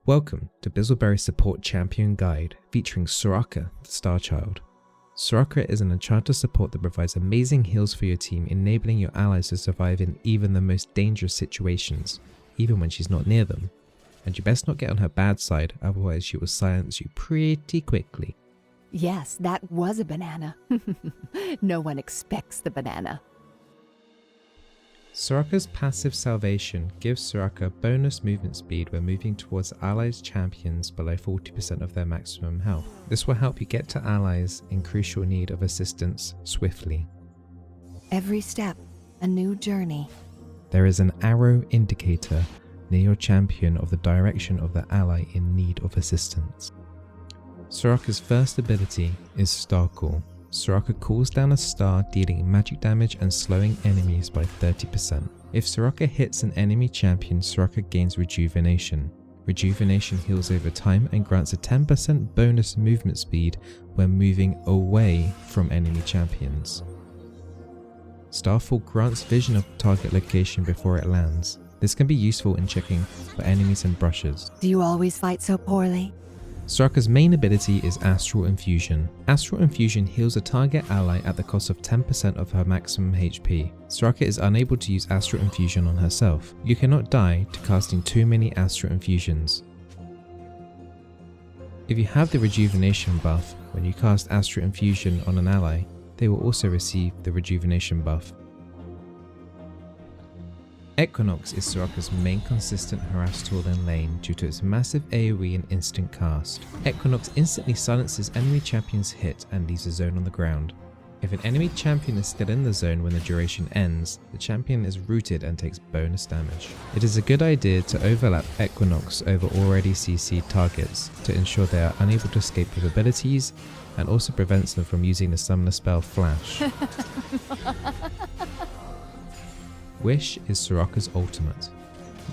Welcome to Bizzleberry Support Champion Guide featuring Soraka, the Star Child. Soraka is an enchanter support that provides amazing heals for your team, enabling your allies to survive in even the most dangerous situations, even when she's not near them. And you best not get on her bad side, otherwise she will silence you pretty quickly. Yes, that was a banana. No one expects the banana. Soraka's passive Salvation gives Soraka bonus movement speed when moving towards allies champions below 40% of their maximum health. This will help you get to allies in crucial need of assistance swiftly. Every step, a new journey. There is an arrow indicator near your champion of the direction of the ally in need of assistance. Soraka's first ability is Star Call. Soraka calls down a star, dealing magic damage and slowing enemies by 30%. If Soraka hits an enemy champion, Soraka gains Rejuvenation. Rejuvenation heals over time and grants a 10% bonus movement speed when moving away from enemy champions. Starfall grants vision of target location before it lands. This can be useful in checking for enemies and brushes. Do you always fight so poorly? Soraka's main ability is Astral Infusion. Astral Infusion heals a target ally at the cost of 10% of her maximum HP. Soraka is unable to use Astral Infusion on herself. You cannot die to casting too many Astral Infusions. If you have the Rejuvenation buff, when you cast Astral Infusion on an ally, they will also receive the Rejuvenation buff. Equinox is Soraka's main consistent harass tool in lane due to its massive AoE and instant cast. Equinox instantly silences enemy champions' hit and leaves a zone on the ground. If an enemy champion is still in the zone when the duration ends, the champion is rooted and takes bonus damage. It is a good idea to overlap Equinox over already CC'd targets to ensure they are unable to escape with abilities, and also prevents them from using the summoner spell Flash. Wish is Soraka's ultimate.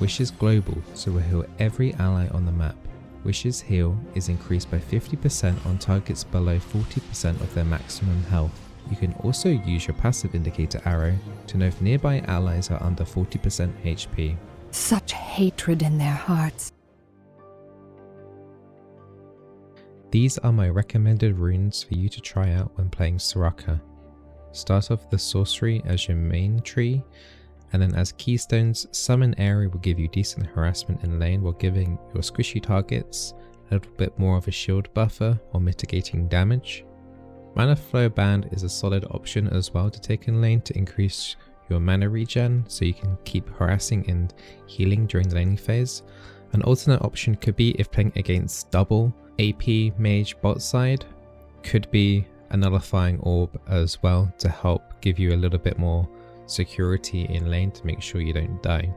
Wish is global, so will heal every ally on the map. Wish's heal is increased by 50% on targets below 40% of their maximum health. You can also use your passive indicator arrow to know if nearby allies are under 40% HP. Such hatred in their hearts. These are my recommended runes for you to try out when playing Soraka. Start off the sorcery as your main tree, and then as keystones, Summon Area will give you decent harassment in lane while giving your squishy targets a little bit more of a shield buffer or mitigating damage. Mana Flow Band is a solid option as well to take in lane to increase your mana regen so you can keep harassing and healing during the laning phase. An alternate option could be if playing against double AP mage bot side, could be a Nullifying Orb as well to help give you a little bit more security in lane to make sure you don't die.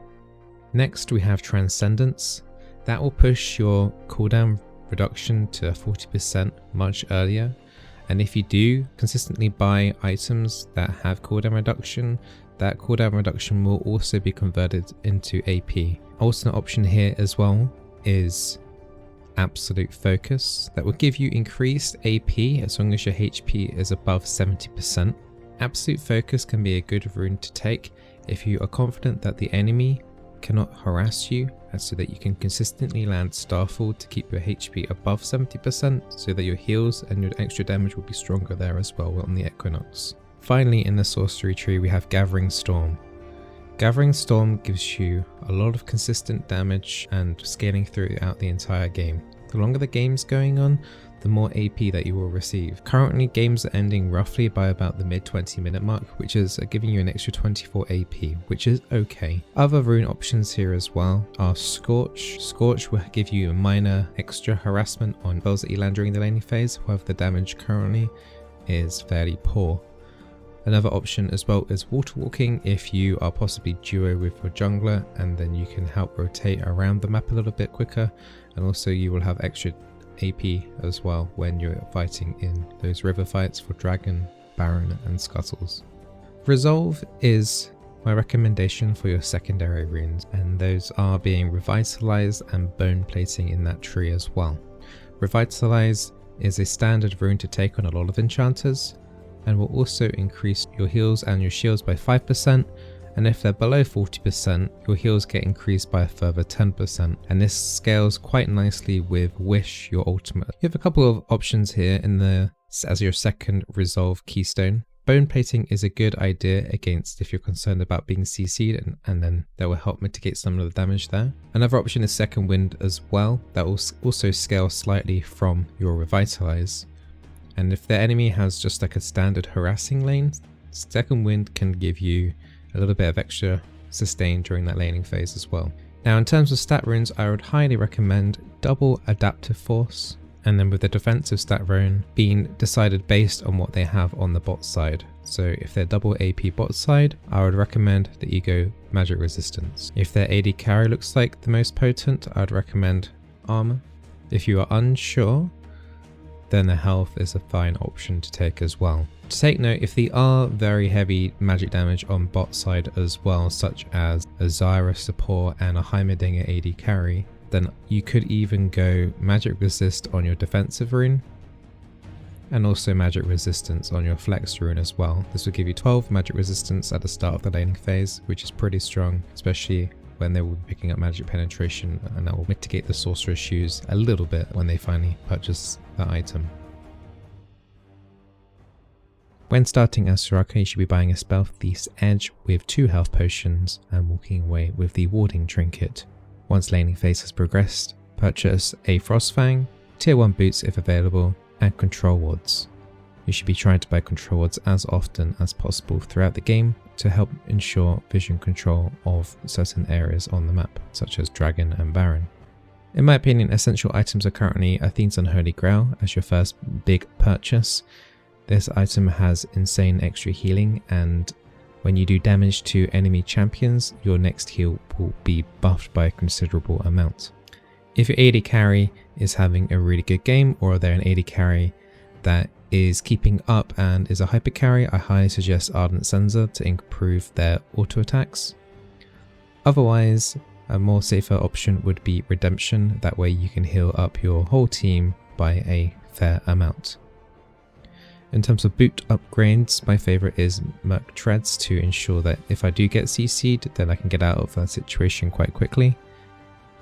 Next we have Transcendence. That will push your cooldown reduction to 40% much earlier, and if you do consistently buy items that have cooldown reduction, that cooldown reduction will also be converted into AP. Alternate option here as well is Absolute Focus. That will give you increased AP as long as your HP is above 70%. Absolute Focus can be a good rune to take if you are confident that the enemy cannot harass you, and so that you can consistently land Starfall to keep your HP above 70% so that your heals and your extra damage will be stronger there as well on the Equinox. Finally, in the sorcery tree we have Gathering Storm. Gathering Storm gives you a lot of consistent damage and scaling throughout the entire game. The longer the game's going on, the more AP that you will receive. Currently games are ending roughly by about the mid 20-minute mark, which is giving you an extra 24 AP, which is okay. Other rune options here as well are Scorch. Scorch will give you a minor extra harassment on spells that you land during the laning phase, however the damage currently is fairly poor. Another option as well is Water Walking if you are possibly duo with your jungler, and then you can help rotate around the map a little bit quicker, and also you will have extra AP as well when you're fighting in those river fights for Dragon, Baron and Scuttles. Resolve is my recommendation for your secondary runes, and those are being Revitalize and Bone Plating in that tree as well. Revitalize is a standard rune to take on a lot of enchanters and will also increase your heals and your shields by 5%, and if they're below 40%, your heals get increased by a further 10%, and this scales quite nicely with Wish, your ultimate. You have a couple of options here as your second resolve keystone. Bone plating is a good idea against if you're concerned about being CC'd, and then that will help mitigate some of the damage there. Another option is second wind as well. That will also scale slightly from your revitalize. And if the enemy has just like a standard harassing lane, second wind can give you a little bit of extra sustain during that laning phase as well. Now in terms of stat runes, I would highly recommend double adaptive force, and then with the defensive stat rune being decided based on what they have on the bot side. So if they're double AP bot side, I would recommend that you go magic resistance. If their AD carry looks like the most potent, I'd recommend armor. If you are unsure, then the health is a fine option to take as well. To take note, if they are very heavy magic damage on bot side as well, such as a Soraka Support and a Heimerdinger AD carry, then you could even go magic resist on your defensive rune and also magic resistance on your flex rune as well. This will give you 12 magic resistance at the start of the laning phase, which is pretty strong, especially when they will be picking up magic penetration, and that will mitigate the sorcerer's shoes a little bit when they finally purchase that item. When starting as Soraka, you should be buying a Spell Thief's Edge with 2 health potions and walking away with the warding trinket. Once laning phase has progressed, purchase a Frostfang, tier 1 boots if available, and control wards. You should be trying to buy control wards as often as possible throughout the game to help ensure vision control of certain areas on the map, such as Dragon and Baron. In my opinion, essential items are currently Athene's Unholy Grail as your first big purchase. This item has insane extra healing, and when you do damage to enemy champions, your next heal will be buffed by a considerable amount. If your AD carry is having a really good game, or they're an AD carry that is keeping up and is a hyper carry, I highly suggest Ardent Censer to improve their auto attacks. Otherwise, a more safer option would be Redemption. That way you can heal up your whole team by a fair amount. In terms of boot upgrades, my favorite is Merc Treads to ensure that if I do get CC'd, then I can get out of that situation quite quickly.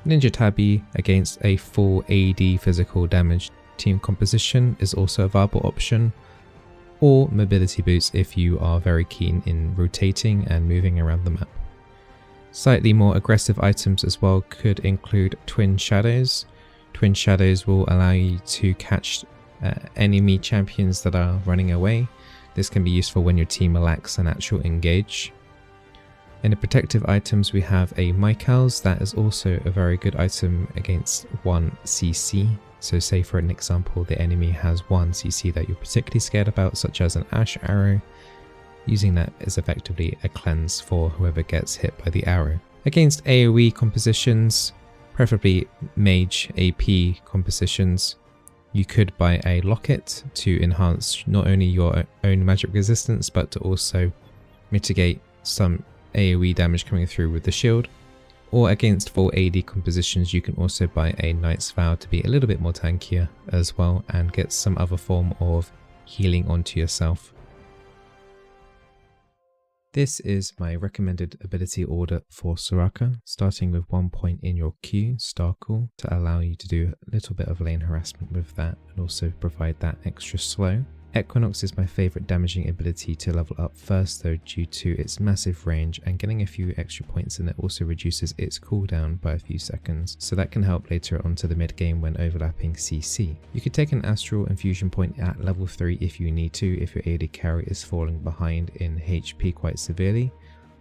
Ninja Tabi against a full AD physical damage team composition is also a viable option, or mobility boots if you are very keen in rotating and moving around the map. Slightly more aggressive items as well could include Twin Shadows. Twin Shadows will allow you to catch enemy champions that are running away. This can be useful when your team lacks an actual engage. In the protective items, we have a Mycals. That is also a very good item against 1 CC. So say for an example, the enemy has 1 CC that you're particularly scared about, such as an Ash Arrow. Using that is effectively a cleanse for whoever gets hit by the arrow. Against AoE compositions, preferably Mage AP compositions, you could buy a Locket to enhance not only your own magic resistance, but to also mitigate some AoE damage coming through with the shield. Or against full AD compositions, you can also buy a Knight's Vow to be a little bit more tankier as well and get some other form of healing onto yourself. This is my recommended ability order for Soraka, starting with 1 point in your Q, Starcool, to allow you to do a little bit of lane harassment with that and also provide that extra slow. Equinox is my favourite damaging ability to level up first though, due to its massive range, and getting a few extra points in it also reduces its cooldown by a few seconds, so that can help later onto the mid game when overlapping CC. You could take an Astral Infusion point at level 3 if you need to, if your AD carry is falling behind in HP quite severely.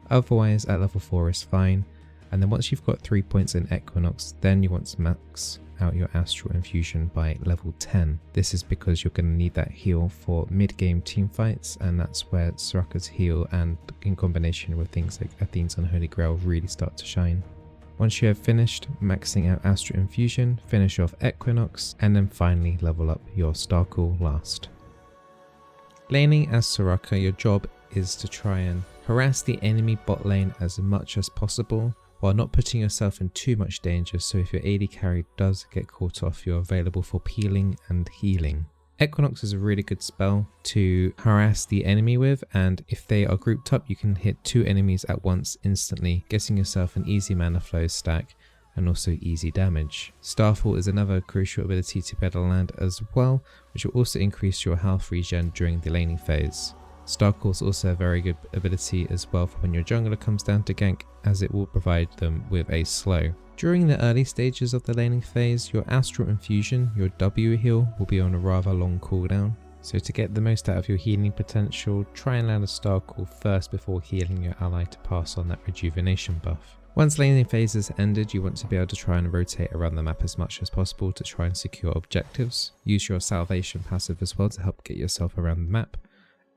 Otherwise at level 4 is fine, and then once you've got 3 points in Equinox, then you want to max out your Astral Infusion by level 10. This is because you're going to need that heal for mid-game team fights, and that's where Soraka's heal and in combination with things like Athene's Unholy Grail really start to shine. Once you have finished maxing out Astral Infusion, finish off Equinox, and then finally level up your Starcool last. Laning as Soraka, your job is to try and harass the enemy bot lane as much as possible, while not putting yourself in too much danger, so if your AD carry does get caught off, you're available for peeling and healing. Equinox is a really good spell to harass the enemy with, and if they are grouped up you can hit 2 enemies at once instantly, getting yourself an easy mana flow stack and also easy damage. Starfall is another crucial ability to be able to land as well, which will also increase your health regen during the laning phase. Starcall is also a very good ability as well for when your jungler comes down to gank, as it will provide them with a slow. During the early stages of the laning phase, your Astral Infusion, your W heal, will be on a rather long cooldown. So to get the most out of your healing potential, try and land a Starcall first before healing your ally to pass on that rejuvenation buff. Once laning phase has ended, you want to be able to try and rotate around the map as much as possible to try and secure objectives. Use your Salvation passive as well to help get yourself around the map.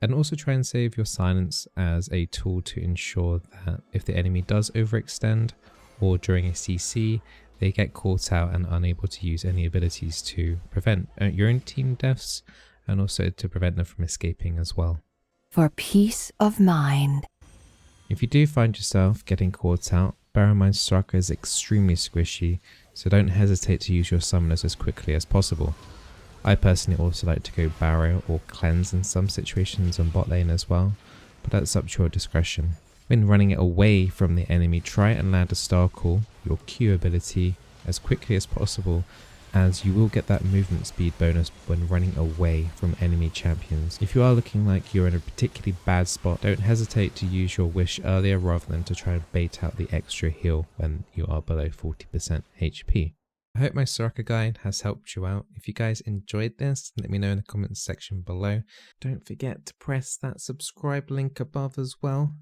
And also try and save your silence as a tool to ensure that if the enemy does overextend, or during a CC, they get caught out and unable to use any abilities to prevent your own team deaths, and also to prevent them from escaping as well. For peace of mind. If you do find yourself getting caught out, bear in mind Soraka is extremely squishy, so don't hesitate to use your summoners as quickly as possible. I personally also like to go Barrow or Cleanse in some situations on bot lane as well, but that's up to your discretion. When running away from the enemy, try and land a Starcall, your Q ability, as quickly as possible, as you will get that movement speed bonus when running away from enemy champions. If you are looking like you're in a particularly bad spot, don't hesitate to use your wish earlier rather than to try and bait out the extra heal when you are below 40% HP. I hope my Soraka guide has helped you out. If you guys enjoyed this, let me know in the comments section below. Don't forget to press that subscribe link above as well.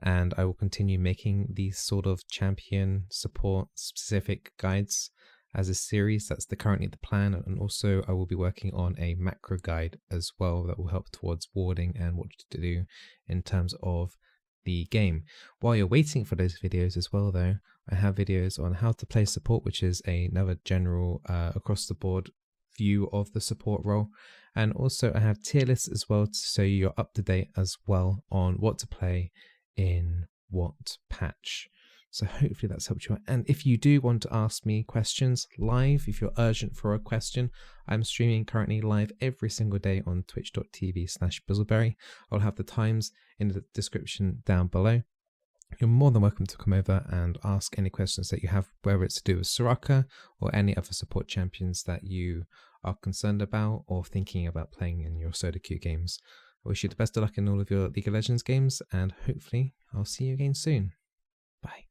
And I will continue making these sort of champion support specific guides as a series. That's currently the plan, and also I will be working on a macro guide as well that will help towards warding and what to do in terms of the game. While you're waiting for those videos as well though, I have videos on how to play support, which is another general across the board view of the support role, and also I have tier lists as well, so you're up to date as well on what to play in what patch. So hopefully that's helped you out. And if you do want to ask me questions live, if you're urgent for a question, I'm streaming currently live every single day on twitch.tv/Bizzleberry. I'll have the times in the description down below. You're more than welcome to come over and ask any questions that you have, whether it's to do with Soraka or any other support champions that you are concerned about or thinking about playing in your solo queue games. I wish you the best of luck in all of your League of Legends games, and hopefully I'll see you again soon. Bye.